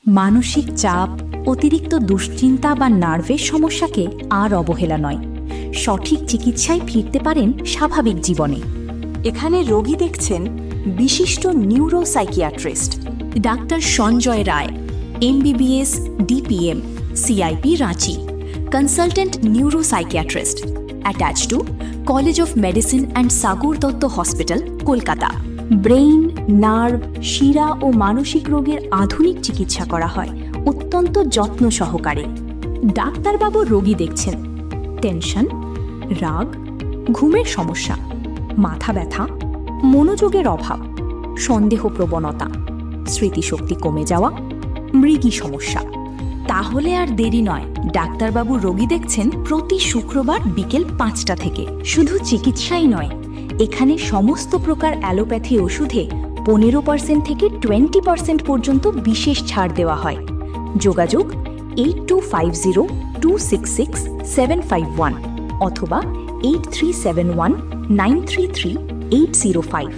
মানসিক চাপ, অতিরিক্ত দুশ্চিন্তা বা নার্ভের সমস্যাকে আর অবহেলা নয়, সঠিক চিকিৎসায় ফিরতে পারেন স্বাভাবিক জীবনে। এখানে রোগী দেখছেন বিশিষ্ট neuropsychiatrist doctor Sanjay Roy, MBBS, DPM, CIP Ranchi, consultant neuropsychiatrist, attach to college of medicine and Sagar Dutta hospital, Kolkata. Brain, nerve, শিরা ও মানসিক রোগের আধুনিক চিকিৎসা করা হয় অত্যন্ত যত্ন সহকারে। ডাক্তারবাবু রোগী দেখছেন টেনশন, রাগ, ঘুমের সমস্যা, মাথা ব্যথা, মনোযোগের অভাব, সন্দেহ প্রবণতা, স্মৃতিশক্তি কমে যাওয়া, মৃগী সমস্যা। তাহলে আর দেরি নয়, ডাক্তারবাবু রোগী দেখছেন প্রতি শুক্রবার বিকেল 5টা থেকে। শুধু চিকিৎসাই নয়, এখানে সমস্ত প্রকার অ্যালোপ্যাথি ওষুধে 15% থেকে 20% পর্যন্ত বিশেষ ছাড় দেওয়া হয়। যোগাযোগ 8250266751 অথবা 8371933805।